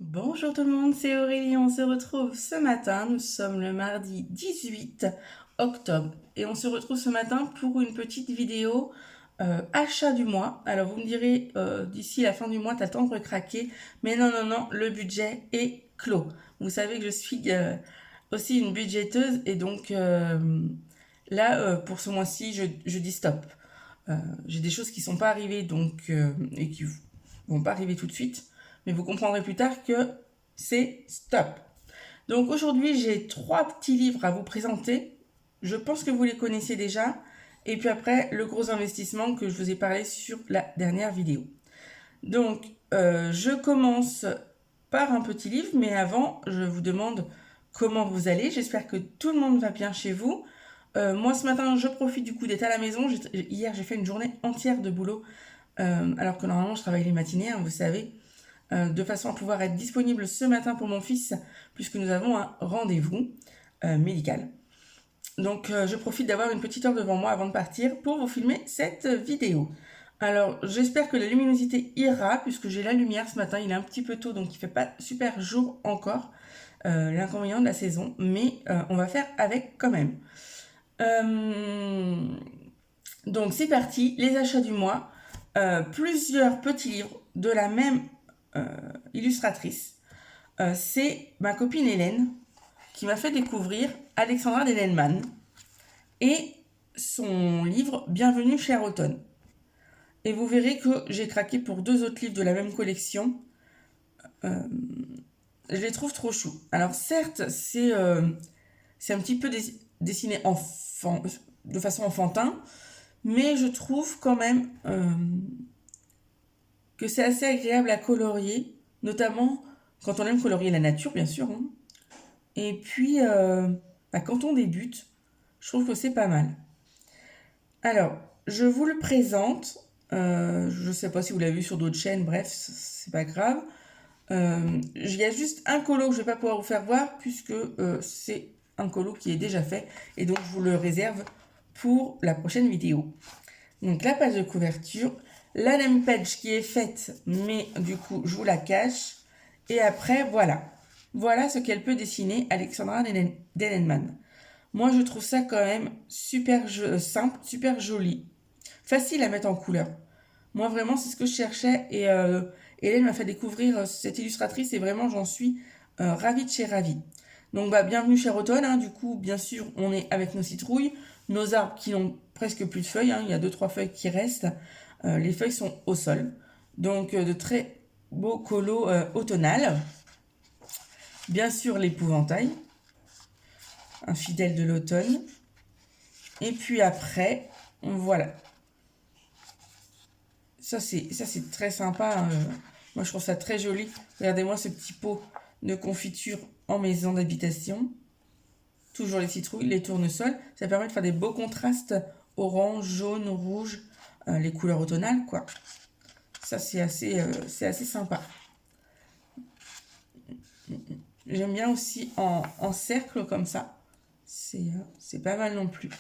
Bonjour tout le monde, c'est Aurélie, on se retrouve ce matin, nous sommes le mardi 18 octobre et on se retrouve ce matin pour une petite vidéo achat du mois. Alors vous me direz d'ici la fin du mois t'as le temps de recraquer, mais non, le budget est clos. Vous savez que je suis aussi une budgéteuse et donc là pour ce mois-ci je dis stop. J'ai des choses qui sont pas arrivées donc et qui vont pas arriver tout de suite, mais vous comprendrez plus tard que c'est stop. Donc aujourd'hui, j'ai 3 petits livres à vous présenter. Je pense que vous les connaissez déjà. Et puis après, le gros investissement que je vous ai parlé sur la dernière vidéo. Donc, je commence par un petit livre, mais avant, je vous demande comment vous allez. J'espère que tout le monde va bien chez vous. Moi, ce matin, je profite du coup d'être à la maison. Hier, j'ai fait une journée entière de boulot, alors que normalement, je travaille les matinées, hein, vous savez, de façon à pouvoir être disponible ce matin pour mon fils, puisque nous avons un rendez-vous médical. Donc, je profite d'avoir une petite heure devant moi avant de partir pour vous filmer cette vidéo. Alors, j'espère que la luminosité ira, puisque j'ai la lumière ce matin. Il est un petit peu tôt, donc il ne fait pas super jour encore. L'inconvénient de la saison, mais on va faire avec quand même. Donc c'est parti, les achats du mois. Plusieurs petits livres de la même illustratrice. C'est ma copine Hélène qui m'a fait découvrir Alexandra Dellenman et son livre Bienvenue cher automne. Et vous verrez que j'ai craqué pour 2 autres livres de la même collection. Je les trouve trop choux. Alors certes, c'est un petit peu dessiné de façon enfantin, mais je trouve quand même que c'est assez agréable à colorier, notamment quand on aime colorier la nature, bien sûr. Hein. Et puis, quand on débute, je trouve que c'est pas mal. Alors, je vous le présente. Je ne sais pas si vous l'avez vu sur d'autres chaînes, bref, c'est pas grave. Il y a juste un colo que je ne vais pas pouvoir vous faire voir, puisque c'est un colo qui est déjà fait. Et donc, je vous le réserve pour la prochaine vidéo. Donc, la page de couverture, la name page qui est faite, mais du coup, je vous la cache. Et après, voilà. Voilà ce qu'elle peut dessiner, Alexandra Dellenman. Moi, je trouve ça quand même super simple, super joli. Facile à mettre en couleur. Moi, vraiment, c'est ce que je cherchais. Et Hélène m'a fait découvrir cette illustratrice et vraiment, j'en suis ravie de chez ravie. Donc, bienvenue cher automne. Hein. Du coup, bien sûr, on est avec nos citrouilles, nos arbres qui n'ont presque plus de feuilles. Hein. Il y a 2-3 feuilles qui restent. Les feuilles sont au sol. Donc, de très beaux colos automnales. Bien sûr, l'épouvantail, un fidèle de l'automne. Et puis après, voilà. Ça, c'est très sympa. Moi, je trouve ça très joli. Regardez-moi ce petit pot de confiture en maison d'habitation. Toujours les citrouilles, les tournesols. Ça permet de faire des beaux contrastes orange, jaune, rouge, les couleurs automnales, quoi. Ça, c'est assez sympa. J'aime bien aussi en cercle comme ça. C'est pas mal non plus.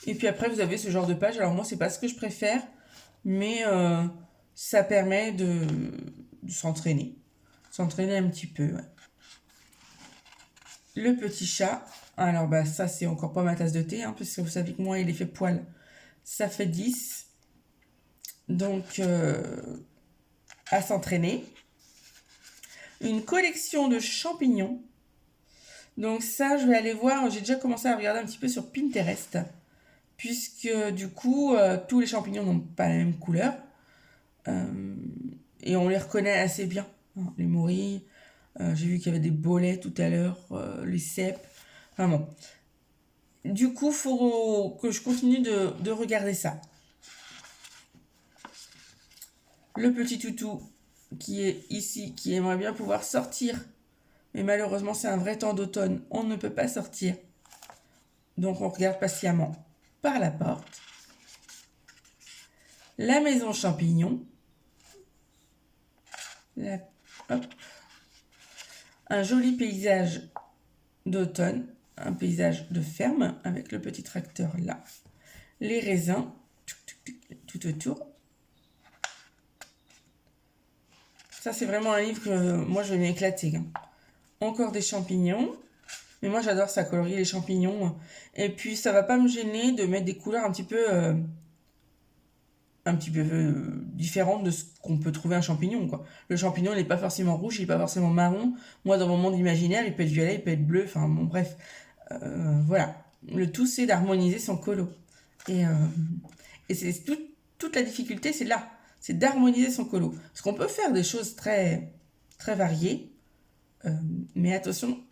Et puis après, vous avez ce genre de page. Alors moi, c'est pas ce que je préfère, mais ça permet de s'entraîner. S'entraîner un petit peu, ouais. Le petit chat. Alors, ça, c'est encore pas ma tasse de thé, hein, parce que vous savez que moi, il est fait poil. Ça fait 10. Donc, à s'entraîner. Une collection de champignons. Donc ça, je vais aller voir. J'ai déjà commencé à regarder un petit peu sur Pinterest. Puisque, du coup, tous les champignons n'ont pas la même couleur. Et on les reconnaît assez bien. Hein, les morilles. J'ai vu qu'il y avait des bolets tout à l'heure. Les cèpes. Enfin bon. Du coup, il faut que je continue de regarder ça. Le petit toutou qui est ici, qui aimerait bien pouvoir sortir. Mais malheureusement, c'est un vrai temps d'automne. On ne peut pas sortir. Donc, on regarde patiemment par la porte. La maison champignon. Un joli paysage d'automne. Un paysage de ferme avec le petit tracteur là. Les raisins tout autour. Ça, c'est vraiment un livre que moi, je vais m'éclater. Hein. Encore des champignons. Mais moi, j'adore ça, colorier les champignons. Et puis, ça va pas me gêner de mettre des couleurs un petit peu différentes de ce qu'on peut trouver un champignon, quoi. Le champignon, il n'est pas forcément rouge, il n'est pas forcément marron. Moi, dans mon monde imaginaire, il peut être violet, il peut être bleu. Enfin, bon, bref. Voilà. Le tout, c'est d'harmoniser son colo. Et, euh, et c'est toute la difficulté, c'est là. C'est d'harmoniser son colo. Parce qu'on peut faire des choses très, très variées. Mais attention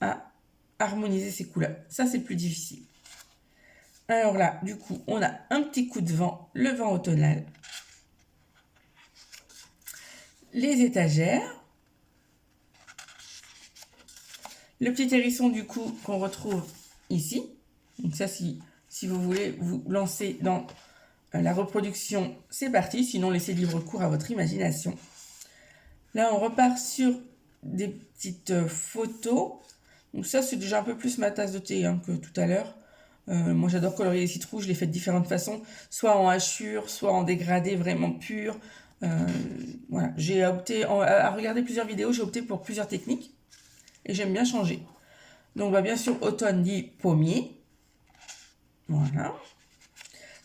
à harmoniser ses couleurs. Ça, c'est le plus difficile. Alors là, du coup, on a un petit coup de vent, le vent automnal. Les étagères. Le petit hérisson, du coup, qu'on retrouve ici. Donc ça, si vous voulez vous lancer dans la reproduction, c'est parti. Sinon, laissez libre cours à votre imagination. Là, on repart sur des petites photos. Donc ça, c'est déjà un peu plus ma tasse de thé hein, que tout à l'heure. Moi, j'adore colorier les citrouilles. Je les fais de différentes façons. Soit en hachure, soit en dégradé vraiment pur. Voilà. J'ai opté, à regarder plusieurs vidéos, j'ai opté pour plusieurs techniques. Et j'aime bien changer. Donc, bah, bien sûr, automne dit pommier. Voilà.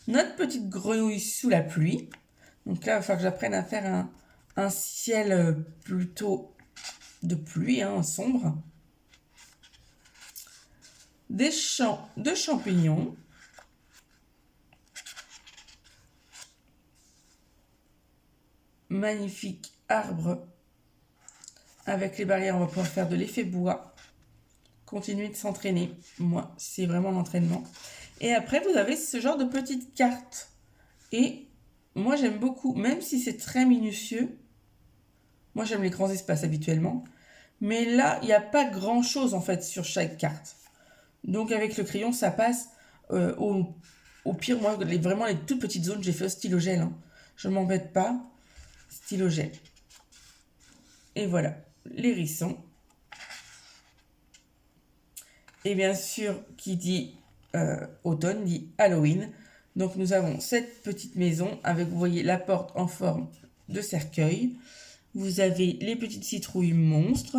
Notre petite grenouille sous la pluie. Donc là, il va falloir que j'apprenne à faire un ciel plutôt de pluie, hein, sombre. Des champs de champignons. Magnifique arbre. Avec les barrières, on va pouvoir faire de l'effet bois. Continuer de s'entraîner. Moi, c'est vraiment l'entraînement. Et après, vous avez ce genre de petites cartes. Et moi, j'aime beaucoup, même si c'est très minutieux. Moi, j'aime les grands espaces habituellement. Mais là, il n'y a pas grand-chose, en fait, sur chaque carte. Donc, avec le crayon, ça passe. Au pire, moi, vraiment, les toutes petites zones, j'ai fait au stylo gel. Hein. Je ne m'embête pas. Stylo gel. Et voilà, l'hérisson. Et bien sûr, qui dit automne, dit Halloween. Donc, nous avons cette petite maison avec, vous voyez, la porte en forme de cercueil. Vous avez les petites citrouilles monstres.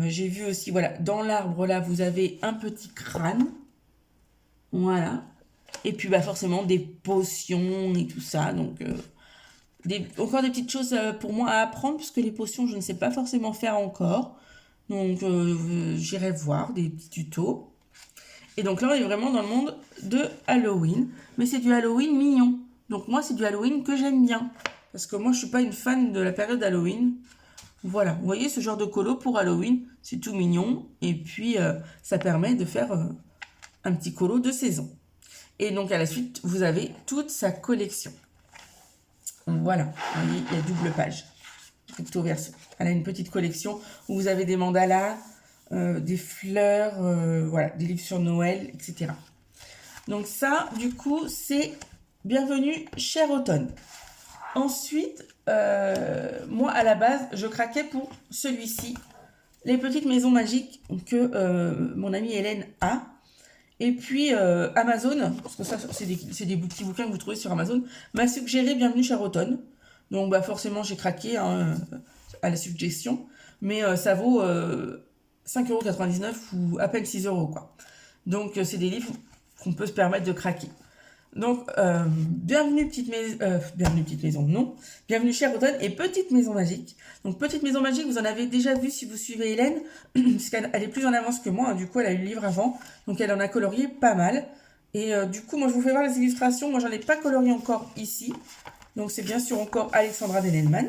J'ai vu aussi, voilà, dans l'arbre, là, vous avez un petit crâne. Voilà. Et puis, bah, forcément, des potions et tout ça. Donc, encore des petites choses pour moi à apprendre, puisque les potions, je ne sais pas forcément faire encore. Donc, j'irai voir des petits tutos. Et donc là, on est vraiment dans le monde de Halloween. Mais c'est du Halloween mignon. Donc moi, c'est du Halloween que j'aime bien. Parce que moi, je ne suis pas une fan de la période Halloween. Voilà, vous voyez ce genre de colo pour Halloween. C'est tout mignon. Et puis, ça permet de faire un petit colo de saison. Et donc, à la suite, vous avez toute sa collection. Voilà, vous voyez, il y a double page. Recto verso. Elle a une petite collection où vous avez des mandalas, des fleurs, voilà, des livres sur Noël, etc. Donc ça, du coup, c'est Bienvenue, cher automne. Ensuite, moi, à la base, je craquais pour celui-ci, les petites maisons magiques que mon amie Hélène a. Et puis, Amazon, parce que ça, c'est des petits bouquins que vous trouvez sur Amazon, m'a suggéré Bienvenue, cher automne. Donc, bah, forcément, j'ai craqué hein, à la suggestion. Mais ça vaut 5,99 € ou à peine 6 €, quoi. Donc, c'est des livres qu'on peut se permettre de craquer. Donc, bienvenue petite maison, non. Bienvenue cher automne et petite maison magique. Donc, petite maison magique, vous en avez déjà vu si vous suivez Hélène, parce qu'elle est plus en avance que moi. Hein, du coup, elle a eu le livre avant, donc elle en a colorié pas mal. Et du coup, moi, je vous fais voir les illustrations. Moi, j'en ai pas colorié encore ici. Donc, c'est bien sûr encore Alexandra Denelman.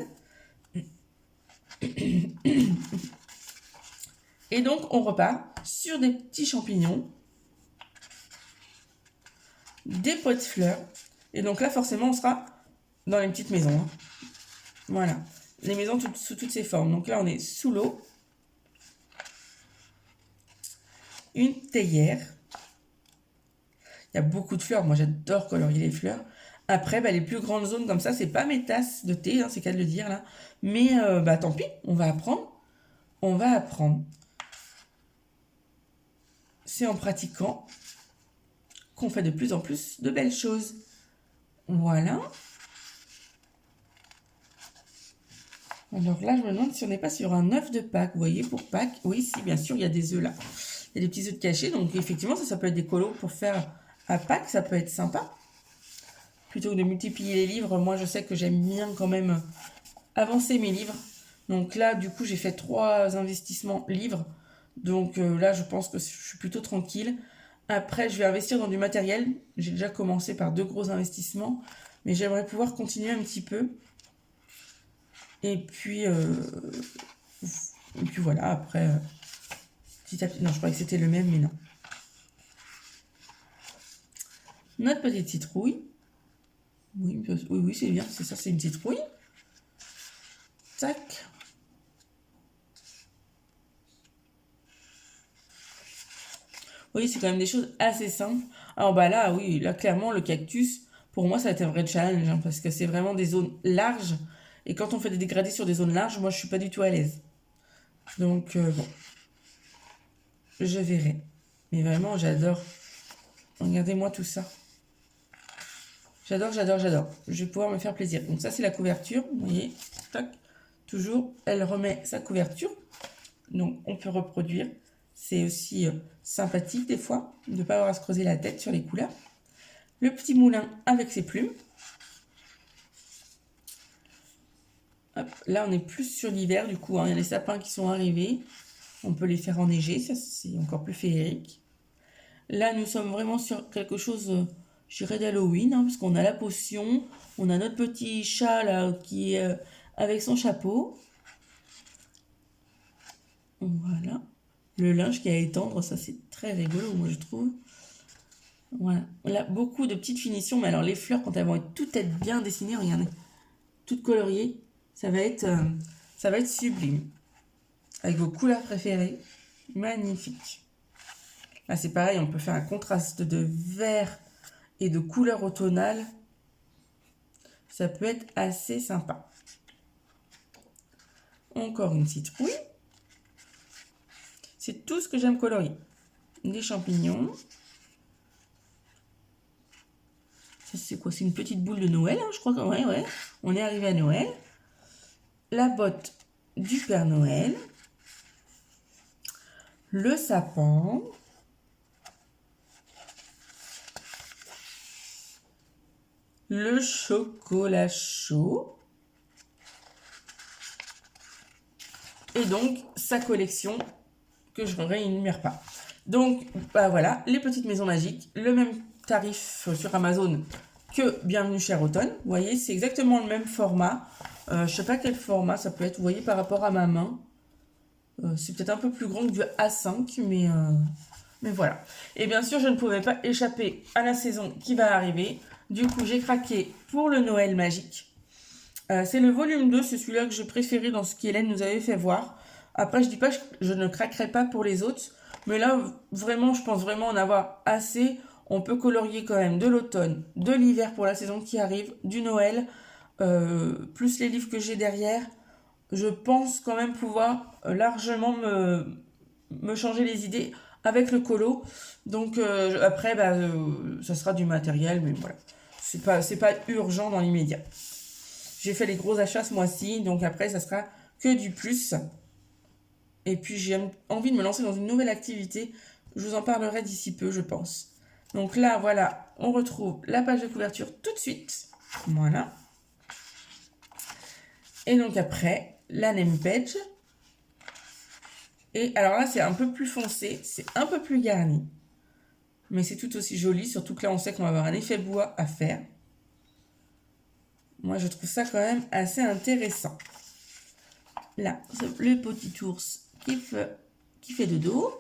Et donc, on repart sur des petits champignons, des pots de fleurs. Et donc là, forcément, on sera dans les petites maisons. Hein. Voilà. Les maisons sous toutes ces formes. Donc là, on est sous l'eau. Une théière. Il y a beaucoup de fleurs. Moi, j'adore colorier les fleurs. Après, bah, les plus grandes zones comme ça, c'est pas mes tasses de thé, hein, c'est qu'à le dire là. Mais bah, tant pis, on va apprendre. On va apprendre. C'est en pratiquant qu'on fait de plus en plus de belles choses. Voilà. Alors là, je me demande si on n'est pas sur un œuf de Pâques. Vous voyez, pour Pâques, oui, si, bien sûr, il y a des œufs là. Il y a des petits œufs de cachés. Donc, effectivement, ça peut être des colos pour faire à Pâques. Ça peut être sympa. Plutôt que de multiplier les livres, moi, je sais que j'aime bien quand même avancer mes livres. Donc là, du coup, j'ai fait 3 investissements livres. Donc là, je pense que je suis plutôt tranquille. Après, je vais investir dans du matériel. J'ai déjà commencé par 2 gros investissements. Mais j'aimerais pouvoir continuer un petit peu. Et puis voilà, après, petit à petit. Non, je croyais que c'était le même, mais non. Notre petite citrouille. Oui, c'est bien, c'est ça, c'est une citrouille. Tac. Oui, c'est quand même des choses assez simples. Alors bah là, oui, là clairement, le cactus, pour moi, ça va être un vrai challenge, hein, parce que c'est vraiment des zones larges. Et quand on fait des dégradés sur des zones larges, moi, je suis pas du tout à l'aise. Donc, bon, je verrai. Mais vraiment, j'adore. Regardez-moi tout ça. J'adore, j'adore, j'adore. Je vais pouvoir me faire plaisir. Donc ça, c'est la couverture. Vous voyez, tac. Toujours, elle remet sa couverture. Donc, on peut reproduire. C'est aussi sympathique des fois de ne pas avoir à se creuser la tête sur les couleurs. Le petit moulin avec ses plumes. Hop, là, on est plus sur l'hiver du coup. Hein. Il y a les sapins qui sont arrivés. On peut les faire enneiger. Ça, c'est encore plus féerique. Là, nous sommes vraiment sur quelque chose, je dirais, d'Halloween. Hein, parce qu'on a la potion. On a notre petit chat là qui est avec son chapeau. Voilà. Le linge qui est à étendre, ça c'est très rigolo, moi je trouve. Voilà. On a beaucoup de petites finitions, mais alors les fleurs, quand elles vont être toutes être bien dessinées, regardez, toutes coloriées, ça va être sublime. Avec vos couleurs préférées, magnifique. Là c'est pareil, on peut faire un contraste de vert et de couleurs automnales. Ça peut être assez sympa. Encore une citrouille. C'est tout ce que j'aime colorier. Des champignons. Ça, c'est quoi? C'est une petite boule de Noël, hein, je crois que ouais. On est arrivé à Noël. La botte du Père Noël. Le sapin. Le chocolat chaud. Et donc, sa collection que je ne réénumère pas. Donc, bah voilà, les petites maisons magiques. Le même tarif sur Amazon que Bienvenue cher Automne. Vous voyez, c'est exactement le même format. Je ne sais pas quel format ça peut être. Vous voyez, par rapport à ma main. C'est peut-être un peu plus grand que du A5, mais voilà. Et bien sûr, je ne pouvais pas échapper à la saison qui va arriver. Du coup, j'ai craqué pour le Noël magique. C'est le volume 2, c'est celui-là que j'ai préféré dans ce qu'Hélène nous avait fait voir. Après, je dis pas que je ne craquerai pas pour les autres, mais là, vraiment, je pense vraiment en avoir assez. On peut colorier quand même de l'automne, de l'hiver pour la saison qui arrive, du Noël, plus les livres que j'ai derrière. Je pense quand même pouvoir largement me changer les idées avec le colo. Donc après, ça sera du matériel, mais voilà. C'est pas urgent dans l'immédiat. J'ai fait les gros achats ce mois-ci, donc après, ça sera que du plus. Et puis, j'ai envie de me lancer dans une nouvelle activité. Je vous en parlerai d'ici peu, je pense. Donc là, voilà, on retrouve la page de couverture tout de suite. Voilà. Et donc après, la name page. Et alors là, c'est un peu plus foncé, c'est un peu plus garni. Mais c'est tout aussi joli, surtout que là, on sait qu'on va avoir un effet bois à faire. Moi, je trouve ça quand même assez intéressant. Là, le petit ours qui fait de dos.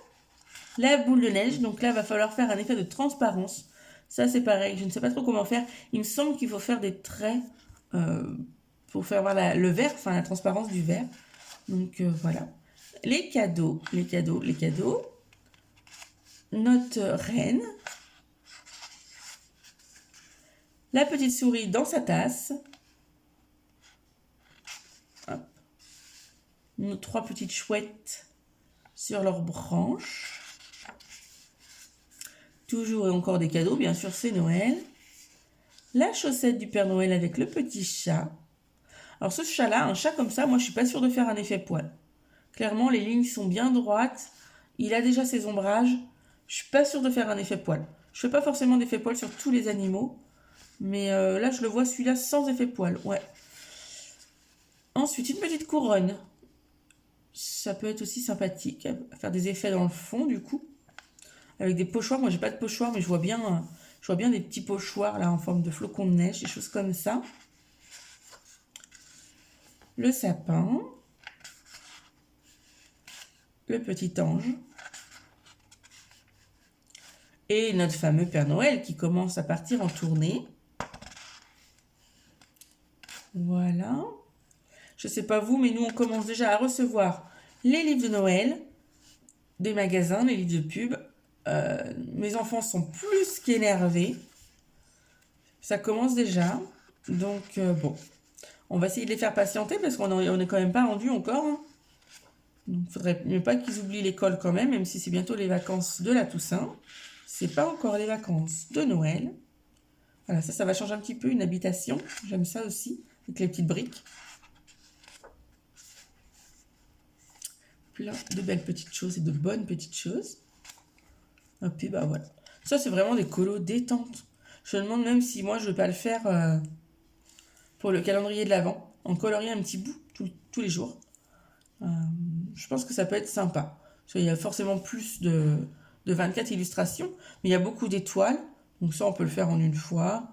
La boule de neige, donc là, il va falloir faire un effet de transparence. Ça, c'est pareil, je ne sais pas trop comment faire. Il me semble qu'il faut faire des traits pour faire voir le vert, enfin la transparence du vert. Donc voilà. Les cadeaux. Notre reine. La petite souris dans sa tasse. Hop. Nos 3 petites chouettes sur leurs branches. Toujours et encore des cadeaux, bien sûr, c'est Noël. La chaussette du Père Noël avec le petit chat. Alors ce chat-là, un chat comme ça, moi je suis pas sûre de faire un effet poil. Clairement, les lignes sont bien droites. Il a déjà ses ombrages. Je suis pas sûre de faire un effet poil. Je fais pas forcément d'effet poil sur tous les animaux. Mais là, je le vois celui-là sans effet poil. Ouais. Ensuite, une petite couronne. Ça peut être aussi sympathique. À faire des effets dans le fond, du coup. Avec des pochoirs. Moi, j'ai pas de pochoirs, mais je vois bien des petits pochoirs là en forme de flocons de neige, des choses comme ça. Le sapin. Le petit ange. Et notre fameux Père Noël qui commence à partir en tournée. Voilà. Je sais pas vous, mais nous on commence déjà à recevoir les livres de Noël, des magasins, les livres de pub. Mes enfants sont plus qu'énervés. Ça commence déjà. Donc bon, on va essayer de les faire patienter parce qu'on n'est quand même pas rendu encore. Hein. Donc il faudrait mieux pas qu'ils oublient l'école quand même si c'est bientôt les vacances de la Toussaint. C'est pas encore les vacances de Noël. Voilà, ça va changer un petit peu, une habitation. J'aime ça aussi, avec les petites briques. Plein de belles petites choses et de bonnes petites choses. Et puis bah voilà. Ça c'est vraiment des colos détente. Je me demande même si moi je ne vais pas le faire pour le calendrier de l'Avent. En colorier un petit bout tous les jours. Je pense que ça peut être sympa. Parce qu'il y a forcément plus de 24 illustrations. Mais il y a beaucoup d'étoiles. Donc ça on peut le faire en une fois.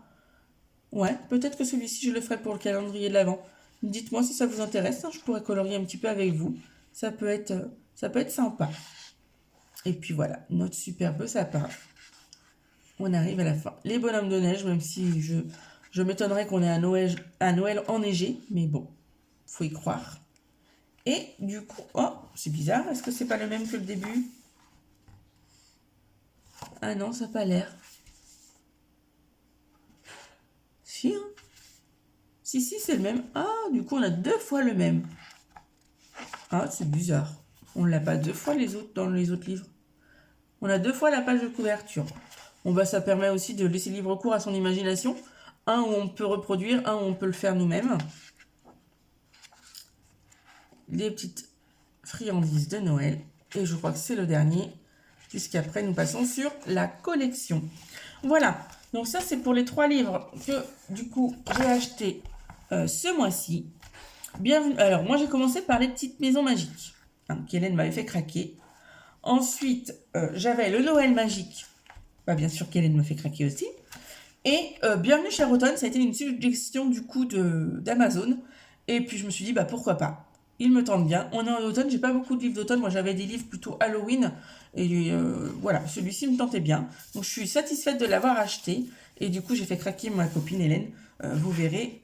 Ouais, peut-être que celui-ci je le ferai pour le calendrier de l'Avent. Dites-moi si ça vous intéresse. Hein, je pourrais colorier un petit peu avec vous. Ça peut être sympa. Et puis voilà, notre superbe sapin. On arrive à la fin. Les bonhommes de neige, même si je m'étonnerais qu'on ait un Noël enneigé. Mais bon, faut y croire. Et du coup, oh, c'est bizarre. Est-ce que c'est pas le même que le début? Ah non, ça n'a pas l'air. Si, hein. Si, c'est le même. Ah, du coup, on a 2 fois le même. Ah, c'est bizarre. On ne l'a pas 2 fois dans les autres livres. On a 2 fois la page de couverture. Bon, bah, ça permet aussi de laisser libre cours à son imagination. Un où on peut reproduire, un où on peut le faire nous-mêmes. Les petites friandises de Noël. Et je crois que c'est le dernier. Puisqu'après, nous passons sur la collection. Voilà. Donc ça, c'est pour les 3 livres que, du coup, j'ai acheté ce mois-ci. Bienvenue. Alors, moi, j'ai commencé par les petites maisons magiques. Hein, qu'Hélène m'avait fait craquer. Ensuite, j'avais le Noël magique. Bah, bien sûr qu'Hélène me fait craquer aussi. Et Bienvenue chez Automne, ça a été une suggestion du coup d'Amazon. Et puis je me suis dit, bah pourquoi pas. Il me tente bien. On est en automne, j'ai pas beaucoup de livres d'automne. Moi j'avais des livres plutôt Halloween. Et voilà, celui-ci me tentait bien. Donc je suis satisfaite de l'avoir acheté. Et du coup j'ai fait craquer ma copine Hélène. Vous verrez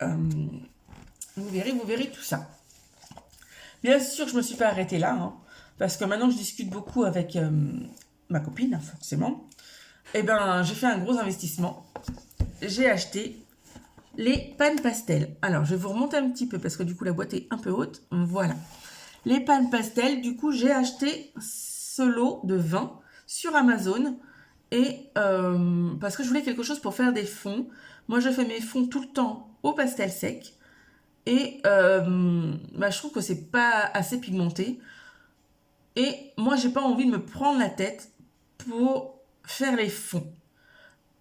tout ça. Bien sûr, je me suis pas arrêtée là. Hein, parce que maintenant je discute beaucoup avec ma copine, forcément. Et ben j'ai fait un gros investissement. J'ai acheté les pannes pastel. Alors, je vais vous remonter un petit peu parce que du coup, la boîte est un peu haute. Voilà. Les pannes pastel, du coup, j'ai acheté ce lot de 20 sur Amazon. Et parce que je voulais quelque chose pour faire des fonds. Moi, je fais mes fonds tout le temps au pastel sec. Et je trouve que c'est pas assez pigmenté. Et moi, j'ai pas envie de me prendre la tête pour faire les fonds.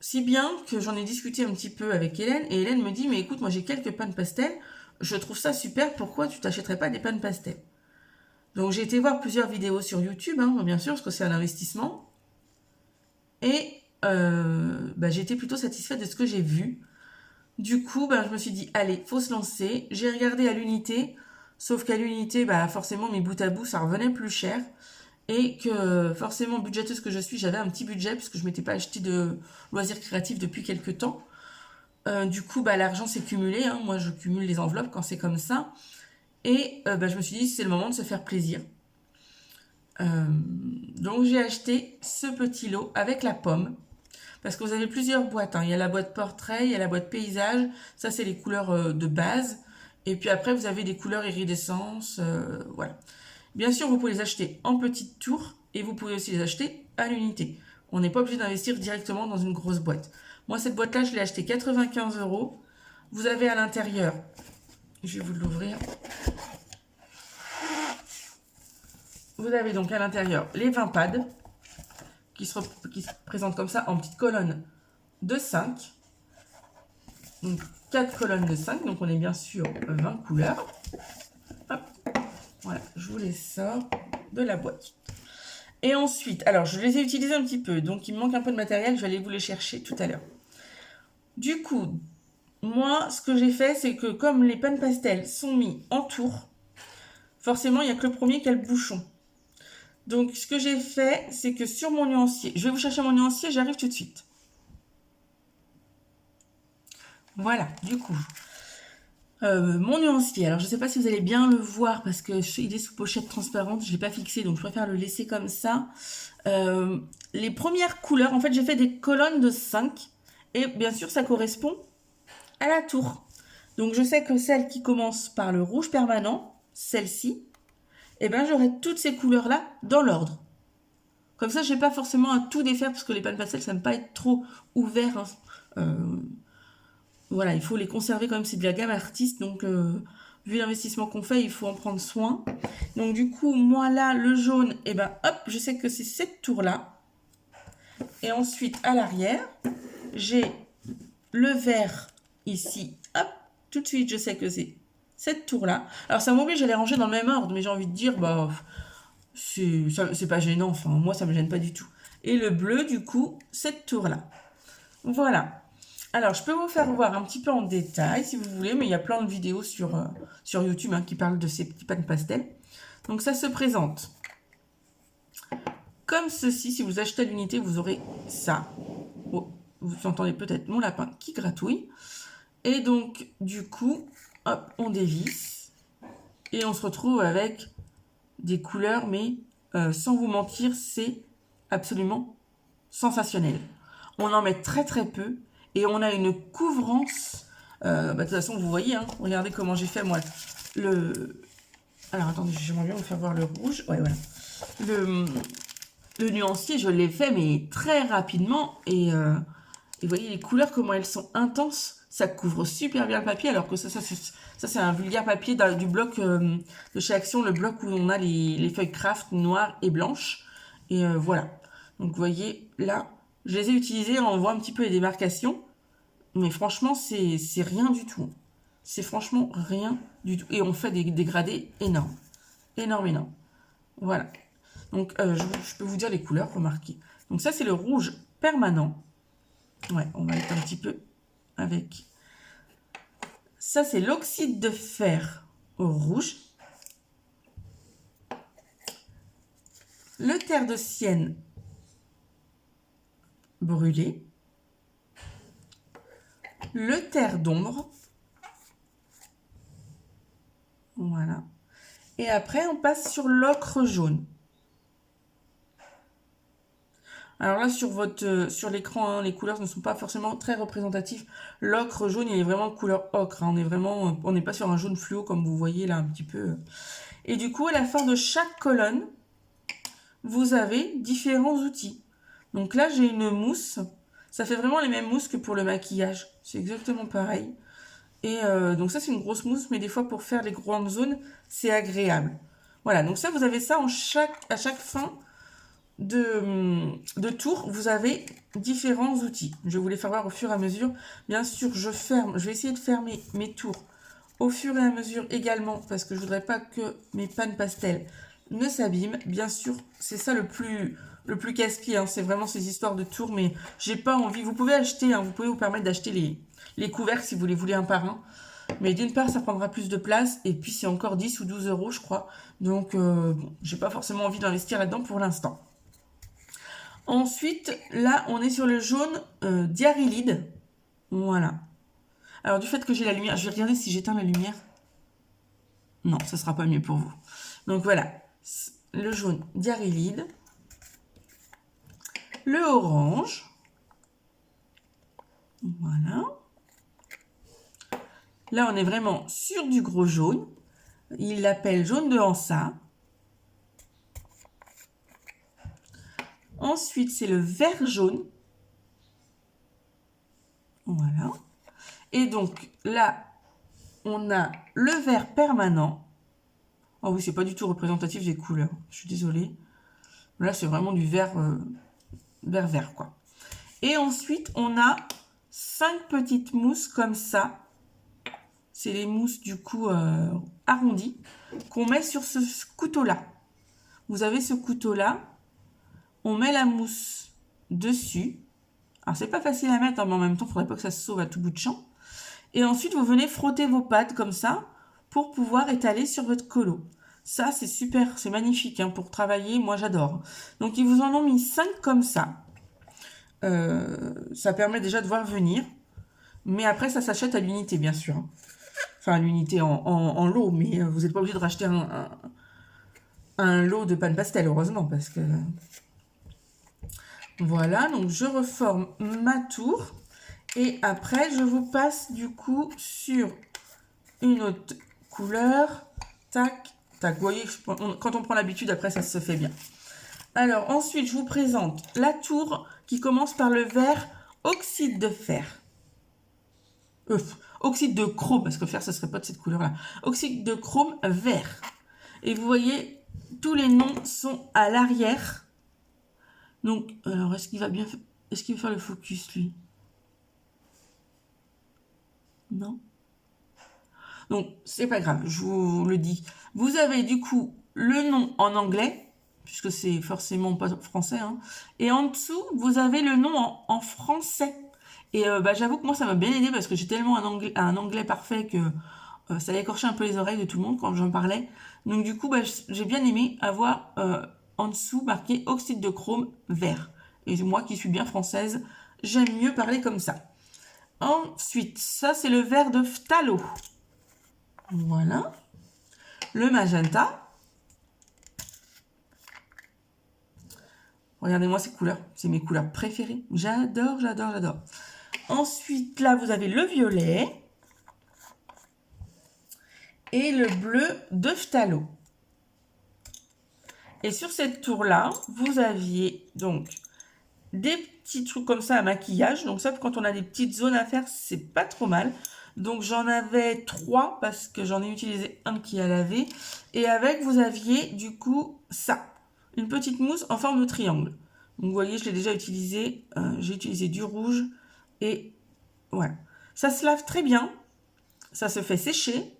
Si bien que j'en ai discuté un petit peu avec Hélène, et Hélène me dit, mais écoute, moi j'ai quelques pannes pastel, je trouve ça super, pourquoi tu t'achèterais pas des pannes pastel? Donc j'ai été voir plusieurs vidéos sur YouTube, hein, bien sûr, parce que c'est un investissement, et j'ai été plutôt satisfaite de ce que j'ai vu. Du coup, je me suis dit, allez, faut se lancer. J'ai regardé à l'unité, sauf qu'à l'unité, forcément, mes bout à bout, ça revenait plus cher. Et que forcément, budgéteuse que je suis, j'avais un petit budget puisque je ne m'étais pas acheté de loisirs créatifs depuis quelques temps. Du coup, l'argent s'est cumulé. Hein. Moi, je cumule les enveloppes quand c'est comme ça. Et je me suis dit, c'est le moment de se faire plaisir. Donc, j'ai acheté ce petit lot avec la pomme. Parce que vous avez plusieurs boîtes. Hein. Il y a la boîte portrait, il y a la boîte paysage. Ça, c'est les couleurs de base. Et puis après, vous avez des couleurs iridescence. Voilà. Bien sûr, vous pouvez les acheter en petites tours et vous pouvez aussi les acheter à l'unité. On n'est pas obligé d'investir directement dans une grosse boîte. Moi, cette boîte-là, je l'ai achetée 95 €. Vous avez à l'intérieur Je vais vous l'ouvrir. Vous avez donc à l'intérieur les 20 pads qui se présentent comme ça en petites colonnes de 5. Donc 4 colonnes de 5, donc on est bien sur 20 couleurs. Hop. Voilà, je vous les sors de la boîte. Et ensuite, alors je les ai utilisés un petit peu, donc il me manque un peu de matériel, je vais aller vous les chercher tout à l'heure. Du coup, moi, ce que j'ai fait, c'est que comme les pans pastels sont mis en tour, forcément, il n'y a que le premier qui a le bouchon. Donc, ce que j'ai fait, c'est que sur mon nuancier, je vais vous chercher mon nuancier, j'arrive tout de suite. Voilà, du coup, mon nuancier. Alors, je ne sais pas si vous allez bien le voir parce que il est sous pochette transparente, je ne l'ai pas fixé, donc je préfère le laisser comme ça. Les premières couleurs, en fait, j'ai fait des colonnes de 5 et bien sûr, ça correspond à la tour. Donc, je sais que celle qui commence par le rouge permanent, celle-ci, eh ben, j'aurai toutes ces couleurs-là dans l'ordre. Comme ça, je n'ai pas forcément à tout défaire parce que les pans pastels, ça n'aime pas être trop ouvert. Hein. Voilà, il faut les conserver quand même, c'est de la gamme artiste. Donc, vu l'investissement qu'on fait, il faut en prendre soin. Donc, du coup, moi là, le jaune, eh ben, hop, je sais que c'est cette tour-là. Et ensuite, à l'arrière, j'ai le vert ici. Hop, tout de suite, je sais que c'est cette tour-là. Alors, ça m'oblige à les ranger dans le même ordre, mais j'ai envie de dire, bah, c'est pas gênant. Enfin, moi, ça me gêne pas du tout. Et le bleu, du coup, cette tour-là. Voilà. Alors, je peux vous faire voir un petit peu en détail, si vous voulez, mais il y a plein de vidéos sur YouTube qui parlent de ces petits pans pastels. Donc, ça se présente comme ceci. Si vous achetez l'unité, vous aurez ça. Oh, vous entendez peut-être mon lapin qui gratouille. Et donc, du coup, hop, on dévisse. Et on se retrouve avec des couleurs, mais sans vous mentir, c'est absolument sensationnel. On en met très très peu et on a une couvrance. De toute façon, vous voyez, hein, regardez comment j'ai fait moi. Alors attendez, j'aimerais bien vous faire voir le rouge. Ouais, voilà. Le nuancier, je l'ai fait, mais très rapidement. Et vous voyez les couleurs, comment elles sont intenses. Ça couvre super bien le papier, alors que ça c'est un vulgaire papier du bloc de chez Action, le bloc où on a les feuilles craft noires et blanches. Et voilà. Donc vous voyez, là, je les ai utilisées, on voit un petit peu les démarcations. Mais franchement, c'est rien du tout. C'est franchement rien du tout. Et on fait des dégradés énormes. Énormes. Voilà. Donc, je peux vous dire les couleurs, remarquez. Donc ça, c'est le rouge permanent. Ouais, on va être un petit peu avec... Ça, c'est l'oxyde de fer au rouge. Le terre de sienne brûlé. Le terre d'ombre. Voilà. Et après, on passe sur l'ocre jaune. Alors là, sur l'écran, hein, les couleurs ne sont pas forcément très représentatives. L'ocre jaune, il est vraiment couleur ocre. Hein. On n'est pas sur un jaune fluo comme vous voyez là un petit peu. Et du coup, à la fin de chaque colonne, vous avez différents outils. Donc là, j'ai une mousse. Ça fait vraiment les mêmes mousses que pour le maquillage. C'est exactement pareil. Et donc ça, c'est une grosse mousse, mais des fois, pour faire les grandes zones, c'est agréable. Voilà, donc ça, vous avez ça à chaque fin de tour, vous avez différents outils. Je vais vous les faire voir au fur et à mesure. Bien sûr, je vais essayer de fermer mes tours au fur et à mesure également, parce que je voudrais pas que mes pans pastels ne s'abîment. Bien sûr, c'est ça le plus casse-pied, hein, c'est vraiment ces histoires de tours, mais j'ai pas envie. Vous pouvez acheter, hein, vous pouvez vous permettre d'acheter les couvercles si vous les voulez un par un. Mais d'une part, ça prendra plus de place, et puis c'est encore 10 ou 12 euros, je crois. Donc, bon, j'ai pas forcément envie d'investir là-dedans pour l'instant. Ensuite, là, on est sur le jaune diarylide. Voilà. Alors, du fait que j'ai la lumière, je vais regarder si j'éteins la lumière. Non, ça sera pas mieux pour vous. Donc, voilà. Le jaune diarylide. Le orange. Voilà. Là, on est vraiment sur du gros jaune. Il l'appelle jaune de Hansa. Ensuite, c'est le vert jaune. Voilà. Et donc, là, on a le vert permanent. Oh oui, c'est pas du tout représentatif des couleurs. Je suis désolée. Là, c'est vraiment du vert, vert, quoi. Et ensuite, on a 5 petites mousses comme ça. C'est les mousses, du coup, arrondies, qu'on met sur ce couteau-là. Vous avez ce couteau-là. On met la mousse dessus. Alors, c'est pas facile à mettre, hein, mais en même temps, il faudrait pas que ça se sauve à tout bout de champ. Et ensuite, vous venez frotter vos pattes comme ça pour pouvoir étaler sur votre colo. Ça, c'est super, c'est magnifique hein, pour travailler. Moi, j'adore. Donc, ils vous en ont mis 5 comme ça. Ça permet déjà de voir venir. Mais après, ça s'achète à l'unité, bien sûr. Enfin, à l'unité en lot, mais vous n'êtes pas obligé de racheter un lot de pâte pastel, heureusement, parce que... Voilà, donc je reforme ma tour. Et après, je vous passe du coup sur une autre couleur. Tac, tac. Vous voyez, quand on prend l'habitude, après, ça se fait bien. Alors, ensuite, je vous présente la tour qui commence par le vert oxyde de fer. Oxyde de chrome, parce que fer, ce serait pas de cette couleur-là. Oxyde de chrome vert. Et vous voyez, tous les noms sont à l'arrière. Donc, alors, est-ce qu'il va bien... Est-ce qu'il va faire le focus, lui? Non. Donc, c'est pas grave, je vous le dis. Vous avez du coup le nom en anglais, puisque c'est forcément pas français. Hein, et en dessous, vous avez le nom en français. Et j'avoue que moi, ça m'a bien aidé parce que j'ai tellement un anglais parfait que ça écorchait un peu les oreilles de tout le monde quand j'en parlais. Donc, du coup, j'ai bien aimé avoir en dessous marqué oxyde de chrome vert. Et moi qui suis bien française, j'aime mieux parler comme ça. Ensuite, ça, c'est le vert de phthalo. Voilà. Le magenta. Regardez-moi ces couleurs. C'est mes couleurs préférées. J'adore, j'adore, j'adore. Ensuite, là, vous avez le violet. Et le bleu de phthalo. Et sur cette tour-là, vous aviez donc des petits trucs comme ça à maquillage. Donc ça, quand on a des petites zones à faire, c'est pas trop mal. Donc j'en avais 3 parce que j'en ai utilisé un qui a lavé. Et avec, vous aviez du coup ça. Une petite mousse en forme de triangle. Donc vous voyez, je l'ai déjà utilisé. J'ai utilisé du rouge. Et voilà. Ça se lave très bien. Ça se fait sécher.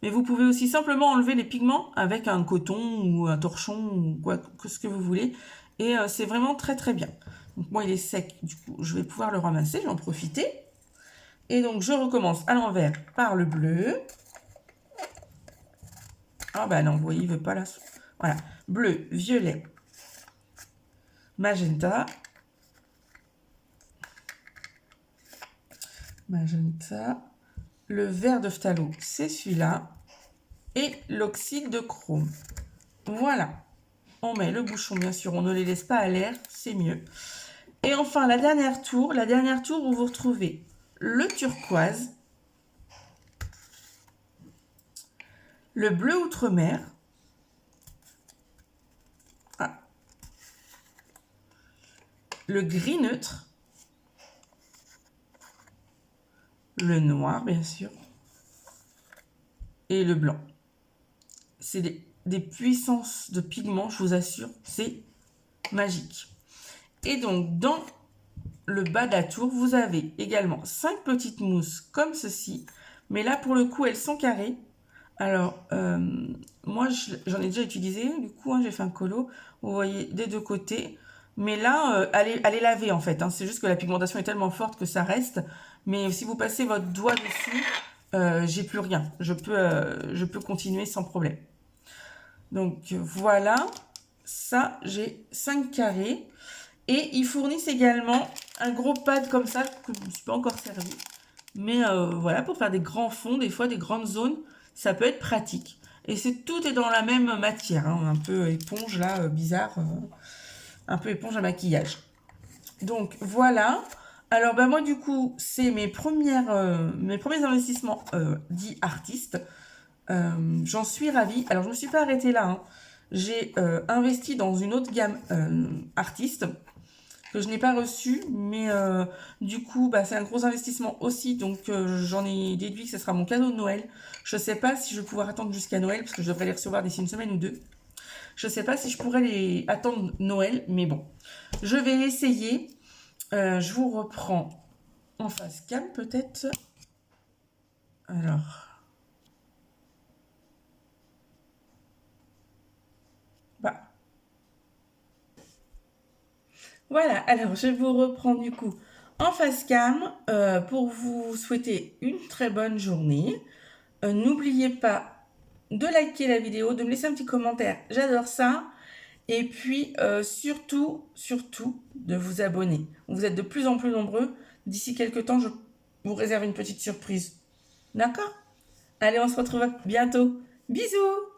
Mais vous pouvez aussi simplement enlever les pigments avec un coton ou un torchon ou quoi que ce que vous voulez. Et c'est vraiment très très bien. Donc moi il est sec, du coup je vais pouvoir le ramasser, je vais en profiter. Et donc je recommence à l'envers par le bleu. Ah bah non, vous voyez, il veut pas là. Voilà, bleu, violet, magenta. Magenta. Le vert de phthalo, c'est celui-là. Et l'oxyde de chrome. Voilà. On met le bouchon, bien sûr, on ne les laisse pas à l'air, c'est mieux. Et enfin, la dernière tour où vous retrouvez le turquoise, le bleu outre-mer, le gris neutre, le noir, bien sûr, et le blanc. C'est des puissances de pigments, je vous assure, c'est magique. Et donc, dans le bas de la tour, vous avez également 5 petites mousses comme ceci. Mais là, pour le coup, elles sont carrées. Alors, moi, j'en ai déjà utilisé. Du coup, hein, j'ai fait un colo. Vous voyez, des deux côtés. Mais là, elle est lavée, en fait. Hein. C'est juste que la pigmentation est tellement forte que ça reste. Mais si vous passez votre doigt dessus, j'ai plus rien. Je peux continuer sans problème. Donc, voilà. Ça, j'ai 5 carrés. Et ils fournissent également un gros pad comme ça que je ne me suis pas encore servi. Mais voilà, pour faire des grands fonds, des fois des grandes zones, ça peut être pratique. Et tout est dans la même matière, hein, un peu éponge là, bizarre, un peu éponge à maquillage. Donc voilà. Alors moi du coup, c'est mes premiers investissements dits artistes. J'en suis ravie. Alors je ne me suis pas arrêtée là. Hein. J'ai investi dans une autre gamme artiste que je n'ai pas reçu, mais du coup, bah, c'est un gros investissement aussi, donc j'en ai déduit que ce sera mon cadeau de Noël. Je sais pas si je vais pouvoir attendre jusqu'à Noël, parce que je devrais les recevoir d'ici une semaine ou deux. Je sais pas si je pourrais les attendre Noël, mais bon, je vais essayer. Je vous reprends en face cam peut-être. Alors, bah, voilà, alors je vous reprends du coup en face cam pour vous souhaiter une très bonne journée. N'oubliez pas de liker la vidéo, de me laisser un petit commentaire, j'adore ça. Et puis surtout, de vous abonner. Vous êtes de plus en plus nombreux. D'ici quelques temps, je vous réserve une petite surprise. D'accord? Allez, on se retrouve bientôt. Bisous!